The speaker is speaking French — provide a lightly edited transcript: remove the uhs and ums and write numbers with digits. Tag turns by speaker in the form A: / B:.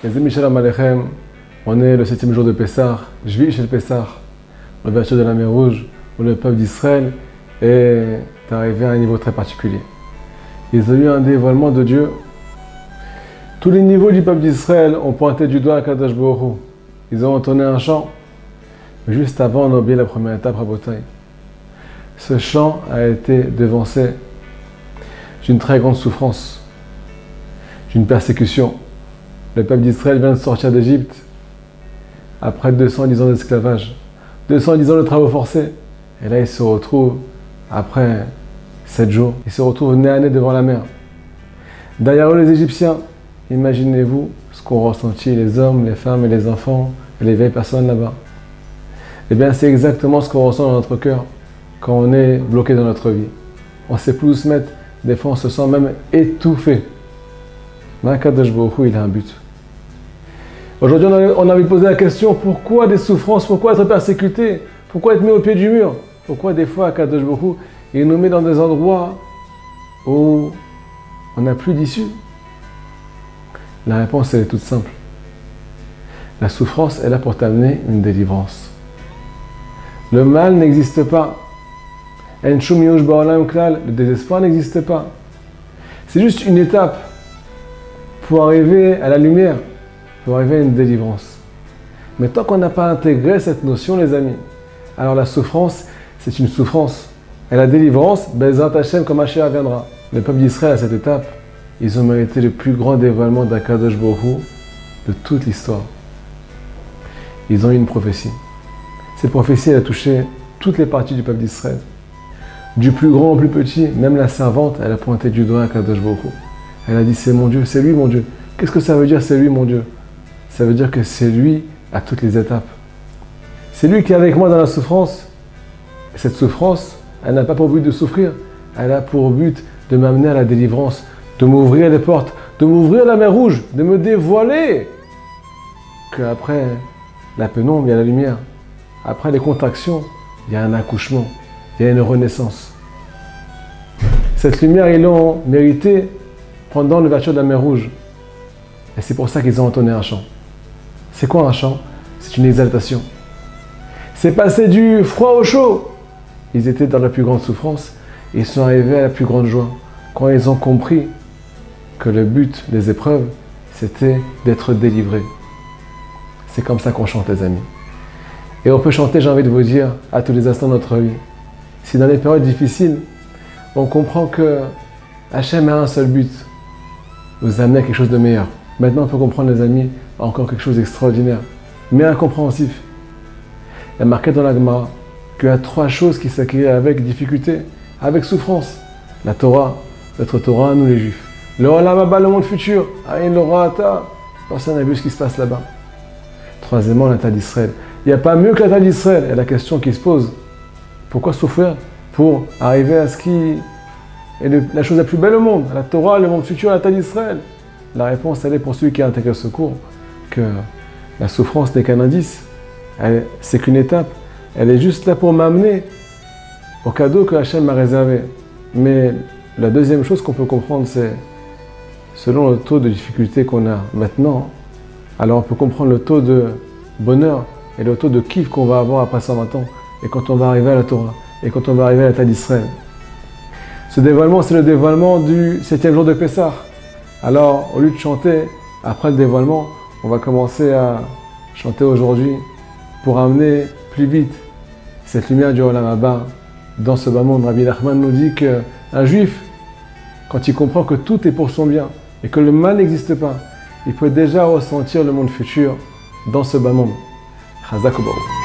A: Les amis, Shalom Aleichem, on est le 7e jour de Pessah, Shvi Shel Pessah, l'ouverture de la mer Rouge, où le peuple d'Israël est arrivé à un niveau très particulier. Ils ont eu un dévoilement de Dieu. Tous les niveaux du peuple d'Israël ont pointé du doigt à Kadosh Baruch Hu. Ils ont entonné un chant. Mais juste avant, on a oublié la première étape, Rabotai. Ce chant a été devancé d'une très grande souffrance, d'une persécution. Le peuple d'Israël vient de sortir d'Égypte après 210 ans d'esclavage, 210 ans de travaux forcés. Et là, il se retrouve, après 7 jours, il se retrouve nez à nez devant la mer. Derrière eux, les Égyptiens, imaginez-vous ce qu'ont ressenti les hommes, les femmes et les enfants et les vieilles personnes là-bas. Eh bien, c'est exactement ce qu'on ressent dans notre cœur quand on est bloqué dans notre vie. On ne sait plus où se mettre, des fois on se sent même étouffé. Mais Kadosh Baruch Hu, il a un but. Aujourd'hui, on avait posé la question, pourquoi des souffrances, pourquoi être persécuté, pourquoi être mis au pied du mur, pourquoi des fois Kadosh Baruch Hu, il nous met dans des endroits où on n'a plus d'issue. La réponse, elle est toute simple. La souffrance est là pour t'amener une délivrance. Le mal n'existe pas. Le désespoir n'existe pas. C'est juste une étape pour arriver à la lumière, pour arriver à une délivrance. Mais tant qu'on n'a pas intégré cette notion, les amis, alors la souffrance, c'est une souffrance. Et la délivrance, Bezrat Hashem, comme Mashiach viendra. Le peuple d'Israël, à cette étape, ils ont mérité le plus grand dévoilement d'Akadosh Baruch Hu de toute l'histoire. Ils ont eu une prophétie. Cette prophétie, elle a touché toutes les parties du peuple d'Israël. Du plus grand au plus petit, même la servante, elle a pointé du doigt à Akadosh Baruch Hu. Elle a dit, c'est mon Dieu, c'est lui mon Dieu. Qu'est-ce que ça veut dire, c'est lui mon Dieu? Ça veut dire que c'est lui à toutes les étapes. C'est lui qui est avec moi dans la souffrance. Et cette souffrance, elle n'a pas pour but de souffrir. Elle a pour but de m'amener à la délivrance, de m'ouvrir les portes, de m'ouvrir la mer Rouge, de me dévoiler. Qu'après la pénombre, il y a la lumière. Après les contractions, il y a un accouchement, il y a une renaissance. Cette lumière, ils l'ont méritée pendant l'ouverture de la mer Rouge. Et c'est pour ça qu'ils ont entonné un chant. C'est quoi un chant? C'est une exaltation. C'est passer du froid au chaud. Ils étaient dans la plus grande souffrance et ils sont arrivés à la plus grande joie. Quand ils ont compris que le but des épreuves, c'était d'être délivrés. C'est comme ça qu'on chante, les amis. Et on peut chanter, j'ai envie de vous dire, à tous les instants de notre vie. Si dans les périodes difficiles, on comprend que Hachem a un seul but, nous amener à quelque chose de meilleur. Maintenant, on peut comprendre, les amis, encore quelque chose d'extraordinaire, mais incompréhensif. Il y a marqué dans la Gemara qu'il y a 3 choses qui s'acquièrent avec difficulté, avec souffrance. La Torah, notre Torah, nous les Juifs. Le Olam Haba, le monde futur. Aïn Lorata, personne n'a vu ce qui se passe là-bas. Troisièmement, la terre d'Israël. Il n'y a pas mieux que la terre d'Israël. Et la question qui se pose, pourquoi souffrir pour arriver à ce qui est la chose la plus belle au monde, la Torah, le monde futur, la terre d'Israël? La réponse, elle est pour celui qui a intégré ce cours, que la souffrance n'est qu'un indice, c'est qu'une étape, elle est juste là pour m'amener au cadeau que Hachem m'a réservé. Mais la deuxième chose qu'on peut comprendre, c'est selon le taux de difficulté qu'on a maintenant, alors on peut comprendre le taux de bonheur et le taux de kiff qu'on va avoir après 120 ans, et quand on va arriver à la Torah, et quand on va arriver à la terre d'Israël. Ce dévoilement, c'est le dévoilement du 7e jour de Pessah. Alors, au lieu de chanter après le dévoilement, on va commencer à chanter aujourd'hui pour amener plus vite cette lumière du Olam Haba dans ce bas monde. Rabbi Nachman nous dit qu'un juif, quand il comprend que tout est pour son bien et que le mal n'existe pas, il peut déjà ressentir le monde futur dans ce bas monde. Chazak u'Baruch.